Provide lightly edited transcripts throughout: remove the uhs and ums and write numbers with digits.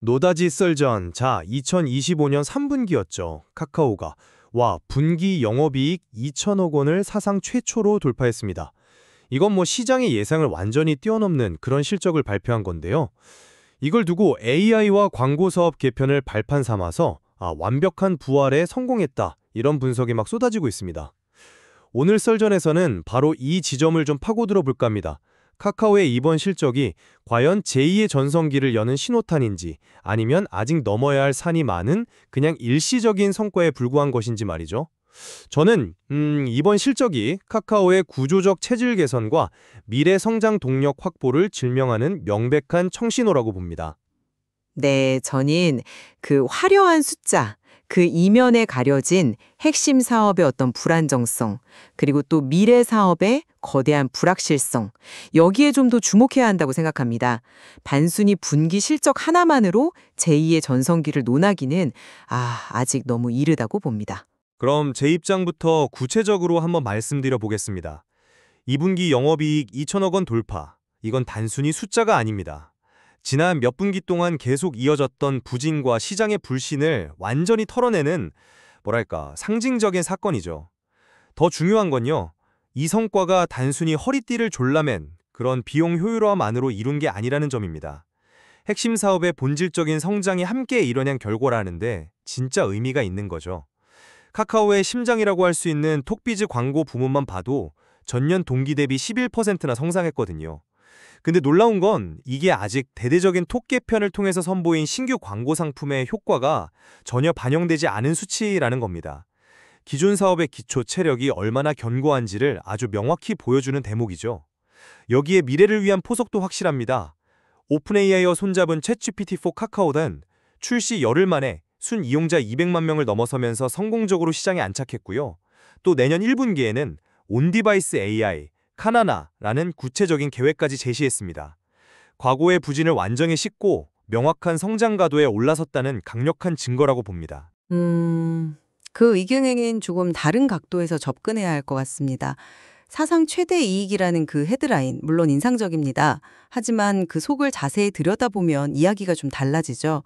노다지 썰전. 자, 2025년 3분기였죠. 카카오가 분기 영업이익 2천억 원을 사상 최초로 돌파했습니다. 이건 시장의 예상을 완전히 뛰어넘는 그런 실적을 발표한 건데요. 이걸 두고 AI와 광고 사업 개편을 발판 삼아서 완벽한 부활에 성공했다, 이런 분석이 막 쏟아지고 있습니다. 오늘 썰전에서는 바로 이 지점을 좀 파고들어 볼까 합니다. 카카오의 이번 실적이 과연 제2의 전성기를 여는 신호탄인지, 아니면 아직 넘어야 할 산이 많은 그냥 일시적인 성과에 불과한 것인지 말이죠. 저는 이번 실적이 카카오의 구조적 체질 개선과 미래 성장 동력 확보를 증명하는 명백한 청신호라고 봅니다. 네, 저는 그 화려한 숫자, 그 이면에 가려진 핵심 사업의 어떤 불안정성, 그리고 또 미래 사업의 거대한 불확실성, 여기에 좀 더 주목해야 한다고 생각합니다. 단순히 분기 실적 하나만으로 제2의 전성기를 논하기는 아직 너무 이르다고 봅니다. 그럼 제 입장부터 구체적으로 한번 말씀드려 보겠습니다. 2분기 영업이익 2천억 원 돌파. 이건 단순히 숫자가 아닙니다. 지난 몇 분기 동안 계속 이어졌던 부진과 시장의 불신을 완전히 털어내는 상징적인 사건이죠. 더 중요한 건요, 이 성과가 단순히 허리띠를 졸라맨 그런 비용 효율화만으로 이룬 게 아니라는 점입니다. 핵심 사업의 본질적인 성장이 함께 이뤄낸 결과라는데 진짜 의미가 있는 거죠. 카카오의 심장이라고 할 수 있는 톡비즈 광고 부문만 봐도 전년 동기 대비 11%나 성장했거든요. 근데 놀라운 건 이게 아직 대대적인 톡 개편을 통해서 선보인 신규 광고 상품의 효과가 전혀 반영되지 않은 수치라는 겁니다. 기존 사업의 기초 체력이 얼마나 견고한지를 아주 명확히 보여주는 대목이죠. 여기에 미래를 위한 포석도 확실합니다. 오픈AI와 손잡은 챗GPT4 카카오는 출시 열흘 만에 순 이용자 200만 명을 넘어서면서 성공적으로 시장에 안착했고요. 또 내년 1분기에는 온디바이스 AI, 카나나라는 구체적인 계획까지 제시했습니다. 과거의 부진을 완전히 씻고 명확한 성장 가도에 올라섰다는 강력한 증거라고 봅니다. 그 의견에는 조금 다른 각도에서 접근해야 할 것 같습니다. 사상 최대 이익이라는 그 헤드라인, 물론 인상적입니다. 하지만 그 속을 자세히 들여다보면 이야기가 좀 달라지죠.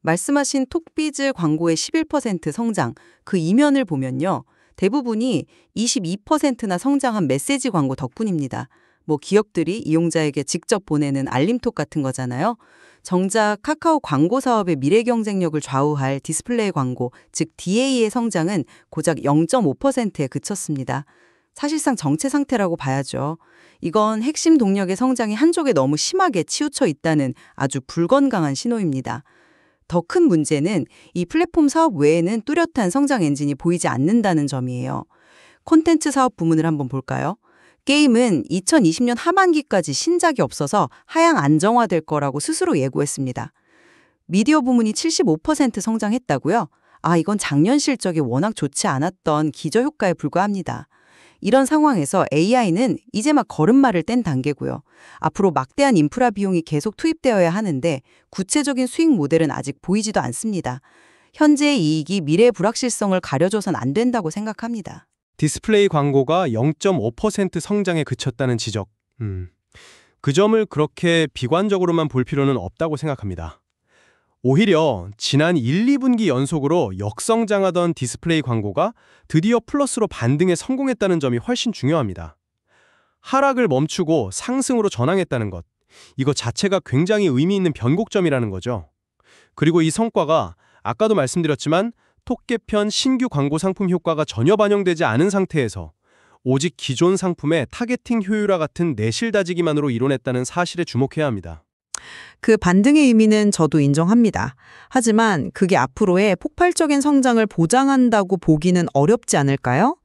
말씀하신 톡비즈 광고의 11% 성장, 그 이면을 보면요, 대부분이 22%나 성장한 메시지 광고 덕분입니다. 기업들이 이용자에게 직접 보내는 알림톡 같은 거잖아요. 정작 카카오 광고 사업의 미래 경쟁력을 좌우할 디스플레이 광고, 즉 DA의 성장은 고작 0.5%에 그쳤습니다. 사실상 정체 상태라고 봐야죠. 이건 핵심 동력의 성장이 한쪽에 너무 심하게 치우쳐 있다는 아주 불건강한 신호입니다. 더 큰 문제는 이 플랫폼 사업 외에는 뚜렷한 성장 엔진이 보이지 않는다는 점이에요. 콘텐츠 사업 부문을 한번 볼까요? 게임은 2020년 하반기까지 신작이 없어서 하향 안정화될 거라고 스스로 예고했습니다. 미디어 부문이 75% 성장했다고요? 이건 작년 실적이 워낙 좋지 않았던 기저효과에 불과합니다. 이런 상황에서 AI는 이제 막 걸음마를 뗀 단계고요. 앞으로 막대한 인프라 비용이 계속 투입되어야 하는데 구체적인 수익 모델은 아직 보이지도 않습니다. 현재의 이익이 미래의 불확실성을 가려줘선 안 된다고 생각합니다. 디스플레이 광고가 0.5% 성장에 그쳤다는 지적. 그 점을 그렇게 비관적으로만 볼 필요는 없다고 생각합니다. 오히려 지난 1, 2분기 연속으로 역성장하던 디스플레이 광고가 드디어 플러스로 반등에 성공했다는 점이 훨씬 중요합니다. 하락을 멈추고 상승으로 전환했다는 것, 이거 자체가 굉장히 의미 있는 변곡점이라는 거죠. 그리고 이 성과가 아까도 말씀드렸지만 톡 개편 신규 광고 상품 효과가 전혀 반영되지 않은 상태에서 오직 기존 상품의 타겟팅 효율화 같은 내실 다지기만으로 이뤄냈다는 사실에 주목해야 합니다. 그 반등의 의미는 저도 인정합니다. 하지만 그게 앞으로의 폭발적인 성장을 보장한다고 보기는 어렵지 않을까요?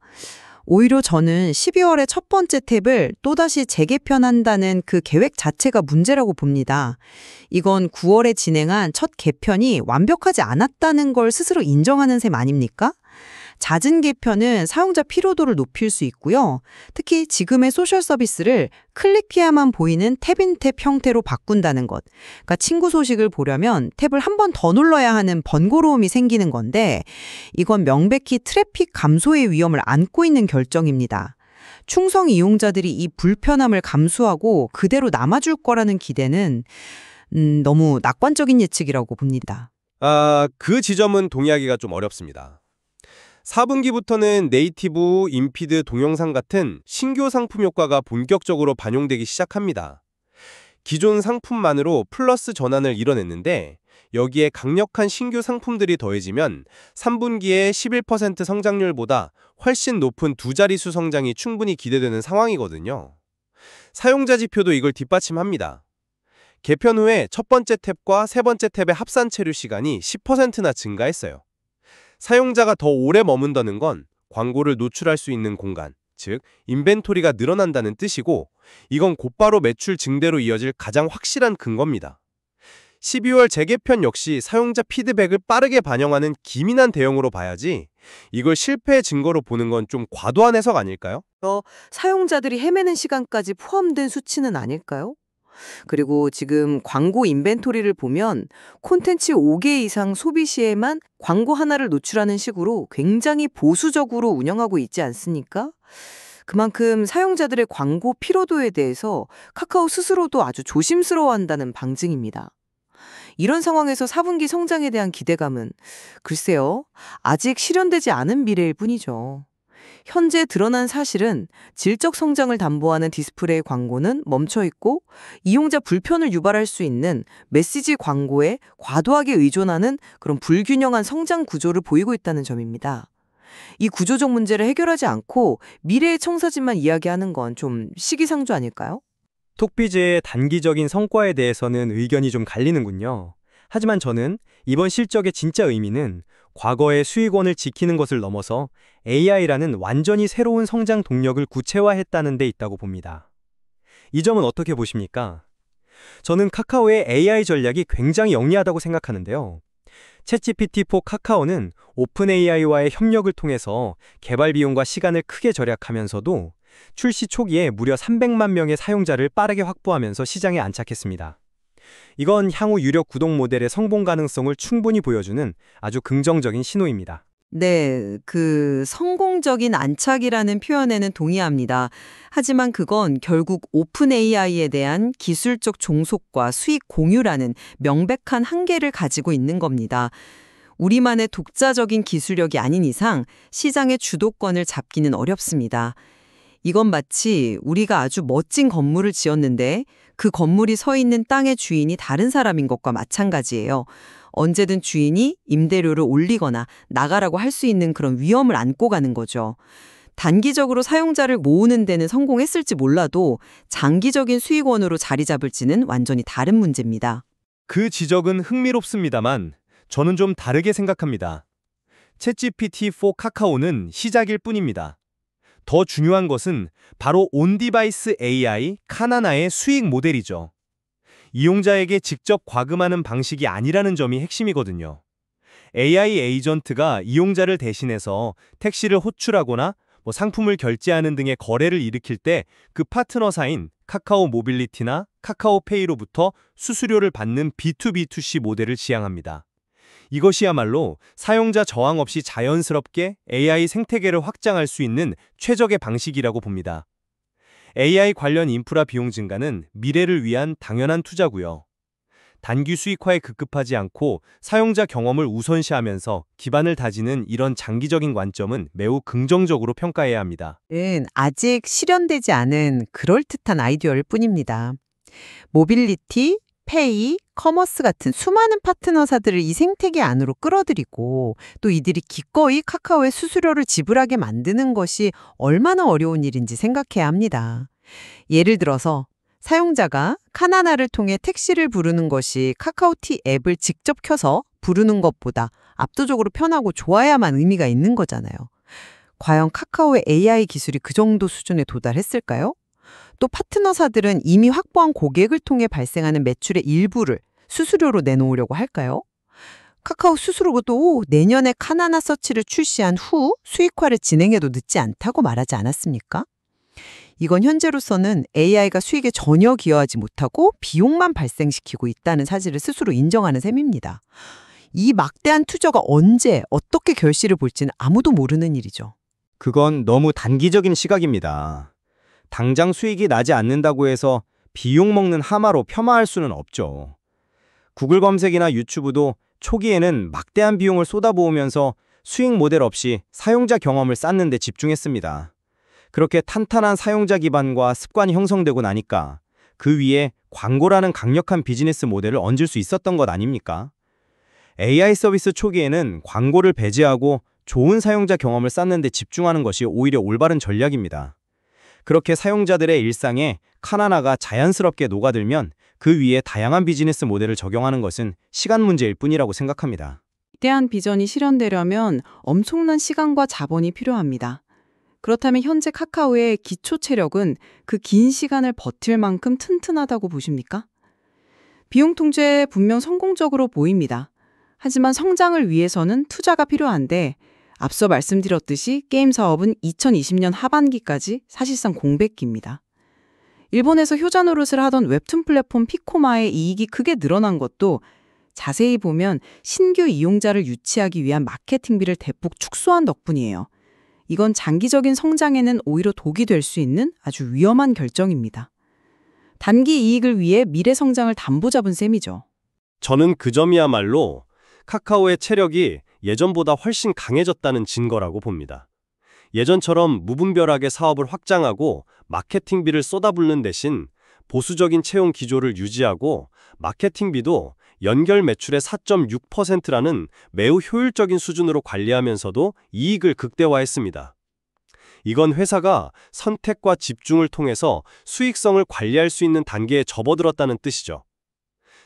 오히려 저는 12월에 첫 번째 탭을 또다시 재개편한다는 그 계획 자체가 문제라고 봅니다. 이건 9월에 진행한 첫 개편이 완벽하지 않았다는 걸 스스로 인정하는 셈 아닙니까? 잦은 개편은 사용자 피로도를 높일 수 있고요. 특히 지금의 소셜 서비스를 클릭해야만 보이는 탭인탭 형태로 바꾼다는 것. 그러니까 친구 소식을 보려면 탭을 한 번 더 눌러야 하는 번거로움이 생기는 건데 이건 명백히 트래픽 감소의 위험을 안고 있는 결정입니다. 충성 이용자들이 이 불편함을 감수하고 그대로 남아줄 거라는 기대는 너무 낙관적인 예측이라고 봅니다. 그 지점은 동의하기가 좀 어렵습니다. 4분기부터는 네이티브, 인피드, 동영상 같은 신규 상품 효과가 본격적으로 반영되기 시작합니다. 기존 상품만으로 플러스 전환을 이뤄냈는데 여기에 강력한 신규 상품들이 더해지면 3분기의 11% 성장률보다 훨씬 높은 두 자릿수 성장이 충분히 기대되는 상황이거든요. 사용자 지표도 이걸 뒷받침합니다. 개편 후에 첫 번째 탭과 세 번째 탭의 합산 체류 시간이 10%나 증가했어요. 사용자가 더 오래 머문다는 건 광고를 노출할 수 있는 공간, 즉 인벤토리가 늘어난다는 뜻이고 이건 곧바로 매출 증대로 이어질 가장 확실한 근거입니다. 12월 재개편 역시 사용자 피드백을 빠르게 반영하는 기민한 대응으로 봐야지 이걸 실패의 증거로 보는 건 좀 과도한 해석 아닐까요? 사용자들이 헤매는 시간까지 포함된 수치는 아닐까요? 그리고 지금 광고 인벤토리를 보면 콘텐츠 5개 이상 소비 시에만 광고 하나를 노출하는 식으로 굉장히 보수적으로 운영하고 있지 않습니까? 그만큼 사용자들의 광고 피로도에 대해서 카카오 스스로도 아주 조심스러워한다는 방증입니다. 이런 상황에서 4분기 성장에 대한 기대감은 글쎄요, 아직 실현되지 않은 미래일 뿐이죠. 현재 드러난 사실은 질적 성장을 담보하는 디스플레이 광고는 멈춰있고 이용자 불편을 유발할 수 있는 메시지 광고에 과도하게 의존하는 그런 불균형한 성장 구조를 보이고 있다는 점입니다. 이 구조적 문제를 해결하지 않고 미래의 청사진만 이야기하는 건 좀 시기상조 아닐까요? 톡비즈의 단기적인 성과에 대해서는 의견이 좀 갈리는군요. 하지만 저는 이번 실적의 진짜 의미는 과거의 수익원을 지키는 것을 넘어서 AI라는 완전히 새로운 성장 동력을 구체화했다는 데 있다고 봅니다. 이 점은 어떻게 보십니까? 저는 카카오의 AI 전략이 굉장히 영리하다고 생각하는데요. 챗GPT4 카카오는 오픈 AI와의 협력을 통해서 개발 비용과 시간을 크게 절약하면서도 출시 초기에 무려 300만 명의 사용자를 빠르게 확보하면서 시장에 안착했습니다. 이건 향후 유력 구독 모델의 성공 가능성을 충분히 보여주는 아주 긍정적인 신호입니다. 네, 그 성공적인 안착이라는 표현에는 동의합니다. 하지만 그건 결국 오픈 AI에 대한 기술적 종속과 수익 공유라는 명백한 한계를 가지고 있는 겁니다. 우리만의 독자적인 기술력이 아닌 이상 시장의 주도권을 잡기는 어렵습니다. 이건 마치 우리가 아주 멋진 건물을 지었는데 그 건물이 서 있는 땅의 주인이 다른 사람인 것과 마찬가지예요. 언제든 주인이 임대료를 올리거나 나가라고 할 수 있는 그런 위험을 안고 가는 거죠. 단기적으로 사용자를 모으는 데는 성공했을지 몰라도 장기적인 수익원으로 자리 잡을지는 완전히 다른 문제입니다. 그 지적은 흥미롭습니다만 저는 좀 다르게 생각합니다. 챗GPT4 카카오는 시작일 뿐입니다. 더 중요한 것은 바로 온디바이스 AI 카나나의 수익 모델이죠. 이용자에게 직접 과금하는 방식이 아니라는 점이 핵심이거든요. AI 에이전트가 이용자를 대신해서 택시를 호출하거나 상품을 결제하는 등의 거래를 일으킬 때 그 파트너사인 카카오 모빌리티나 카카오페이로부터 수수료를 받는 B2B2C 모델을 지향합니다. 이것이야말로 사용자 저항 없이 자연스럽게 AI 생태계를 확장할 수 있는 최적의 방식이라고 봅니다. AI 관련 인프라 비용 증가는 미래를 위한 당연한 투자고요. 단기 수익화에 급급하지 않고 사용자 경험을 우선시하면서 기반을 다지는 이런 장기적인 관점은 매우 긍정적으로 평가해야 합니다. 아직 실현되지 않은 그럴듯한 아이디어일 뿐입니다. 모빌리티, 페이, 커머스 같은 수많은 파트너사들을 이 생태계 안으로 끌어들이고 또 이들이 기꺼이 카카오의 수수료를 지불하게 만드는 것이 얼마나 어려운 일인지 생각해야 합니다. 예를 들어서 사용자가 카나나를 통해 택시를 부르는 것이 카카오티 앱을 직접 켜서 부르는 것보다 압도적으로 편하고 좋아야만 의미가 있는 거잖아요. 과연 카카오의 AI 기술이 그 정도 수준에 도달했을까요? 또 파트너사들은 이미 확보한 고객을 통해 발생하는 매출의 일부를 수수료로 내놓으려고 할까요? 카카오 스스로도 내년에 카나나 서치를 출시한 후 수익화를 진행해도 늦지 않다고 말하지 않았습니까? 이건 현재로서는 AI가 수익에 전혀 기여하지 못하고 비용만 발생시키고 있다는 사실을 스스로 인정하는 셈입니다. 이 막대한 투자가 언제 어떻게 결실을 볼지는 아무도 모르는 일이죠. 그건 너무 단기적인 시각입니다. 당장 수익이 나지 않는다고 해서 비용 먹는 하마로 폄하할 수는 없죠. 구글 검색이나 유튜브도 초기에는 막대한 비용을 쏟아부으면서 수익 모델 없이 사용자 경험을 쌓는 데 집중했습니다. 그렇게 탄탄한 사용자 기반과 습관이 형성되고 나니까 그 위에 광고라는 강력한 비즈니스 모델을 얹을 수 있었던 것 아닙니까? AI 서비스 초기에는 광고를 배제하고 좋은 사용자 경험을 쌓는 데 집중하는 것이 오히려 올바른 전략입니다. 그렇게 사용자들의 일상에 카나나가 자연스럽게 녹아들면 그 위에 다양한 비즈니스 모델을 적용하는 것은 시간 문제일 뿐이라고 생각합니다. 위대한 비전이 실현되려면 엄청난 시간과 자본이 필요합니다. 그렇다면 현재 카카오의 기초 체력은 그 긴 시간을 버틸 만큼 튼튼하다고 보십니까? 비용 통제 분명 성공적으로 보입니다. 하지만 성장을 위해서는 투자가 필요한데 앞서 말씀드렸듯이 게임 사업은 2020년 하반기까지 사실상 공백기입니다. 일본에서 효자 노릇을 하던 웹툰 플랫폼 피코마의 이익이 크게 늘어난 것도 자세히 보면 신규 이용자를 유치하기 위한 마케팅비를 대폭 축소한 덕분이에요. 이건 장기적인 성장에는 오히려 독이 될 수 있는 아주 위험한 결정입니다. 단기 이익을 위해 미래 성장을 담보 잡은 셈이죠. 저는 그 점이야말로 카카오의 체력이 예전보다 훨씬 강해졌다는 증거라고 봅니다. 예전처럼 무분별하게 사업을 확장하고 마케팅비를 쏟아붓는 대신 보수적인 채용 기조를 유지하고 마케팅비도 연결 매출의 4.6%라는 매우 효율적인 수준으로 관리하면서도 이익을 극대화했습니다. 이건 회사가 선택과 집중을 통해서 수익성을 관리할 수 있는 단계에 접어들었다는 뜻이죠.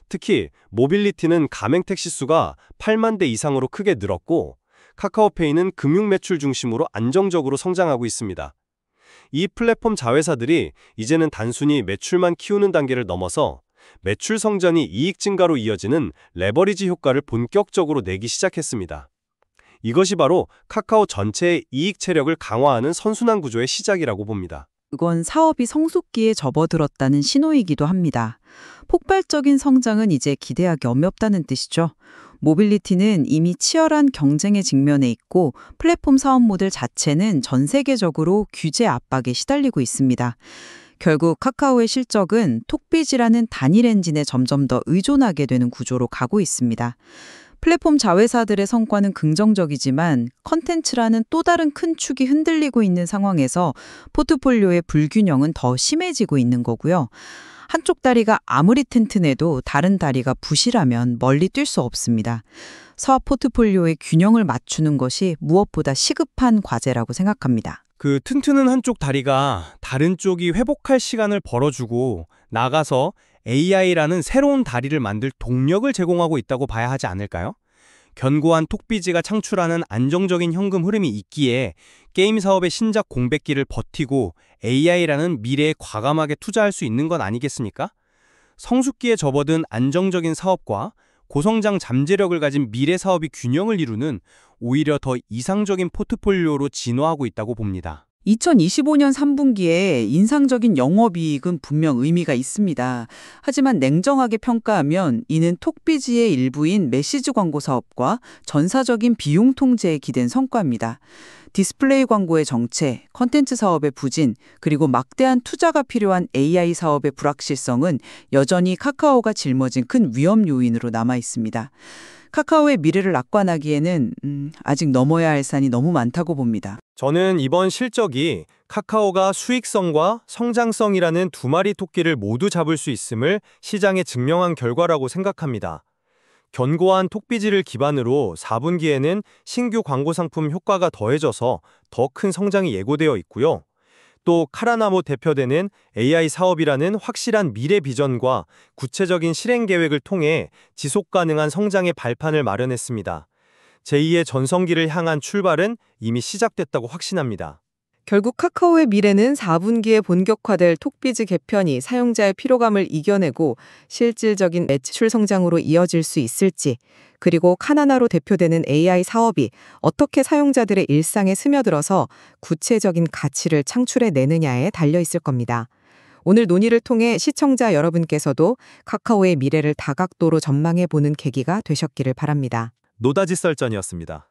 특히 모빌리티는 가맹택시 수가 8만 대 이상으로 크게 늘었고 카카오페이는 금융 매출 중심으로 안정적으로 성장하고 있습니다. 이 플랫폼 자회사들이 이제는 단순히 매출만 키우는 단계를 넘어서 매출 성장이 이익 증가로 이어지는 레버리지 효과를 본격적으로 내기 시작했습니다. 이것이 바로 카카오 전체의 이익 체력을 강화하는 선순환 구조의 시작이라고 봅니다. 그건 사업이 성숙기에 접어들었다는 신호이기도 합니다. 폭발적인 성장은 이제 기대하기 어렵다는 뜻이죠. 모빌리티는 이미 치열한 경쟁에 직면해 있고 플랫폼 사업 모델 자체는 전 세계적으로 규제 압박에 시달리고 있습니다. 결국 카카오의 실적은 톡비즈라는 단일 엔진에 점점 더 의존하게 되는 구조로 가고 있습니다. 플랫폼 자회사들의 성과는 긍정적이지만 컨텐츠라는 또 다른 큰 축이 흔들리고 있는 상황에서 포트폴리오의 불균형은 더 심해지고 있는 거고요. 한쪽 다리가 아무리 튼튼해도 다른 다리가 부실하면 멀리 뛸 수 없습니다. 사업 포트폴리오의 균형을 맞추는 것이 무엇보다 시급한 과제라고 생각합니다. 그 튼튼한 한쪽 다리가 다른 쪽이 회복할 시간을 벌어주고 나가서 AI라는 새로운 다리를 만들 동력을 제공하고 있다고 봐야 하지 않을까요? 견고한 톡비즈가 창출하는 안정적인 현금 흐름이 있기에 게임 사업의 신작 공백기를 버티고 AI라는 미래에 과감하게 투자할 수 있는 건 아니겠습니까? 성숙기에 접어든 안정적인 사업과 고성장 잠재력을 가진 미래 사업이 균형을 이루는 오히려 더 이상적인 포트폴리오로 진화하고 있다고 봅니다. 2025년 3분기에 인상적인 영업이익은 분명 의미가 있습니다. 하지만 냉정하게 평가하면 이는 톡비즈의 일부인 메시지 광고 사업과 전사적인 비용 통제에 기댄 성과입니다. 디스플레이 광고의 정체, 컨텐츠 사업의 부진, 그리고 막대한 투자가 필요한 AI 사업의 불확실성은 여전히 카카오가 짊어진 큰 위험 요인으로 남아 있습니다. 카카오의 미래를 낙관하기에는 아직 넘어야 할 산이 너무 많다고 봅니다. 저는 이번 실적이 카카오가 수익성과 성장성이라는 두 마리 토끼를 모두 잡을 수 있음을 시장에 증명한 결과라고 생각합니다. 견고한 톡비즈를 기반으로 4분기에는 신규 광고 상품 효과가 더해져서 더 큰 성장이 예고되어 있고요. 또 카라나모 대표되는 AI 사업이라는 확실한 미래 비전과 구체적인 실행 계획을 통해 지속 가능한 성장의 발판을 마련했습니다. 제2의 전성기를 향한 출발은 이미 시작됐다고 확신합니다. 결국 카카오의 미래는 4분기에 본격화될 톡비즈 개편이 사용자의 피로감을 이겨내고 실질적인 매출 성장으로 이어질 수 있을지, 그리고 카나나로 대표되는 AI 사업이 어떻게 사용자들의 일상에 스며들어서 구체적인 가치를 창출해내느냐에 달려있을 겁니다. 오늘 논의를 통해 시청자 여러분께서도 카카오의 미래를 다각도로 전망해보는 계기가 되셨기를 바랍니다. 노다지 썰전이었습니다.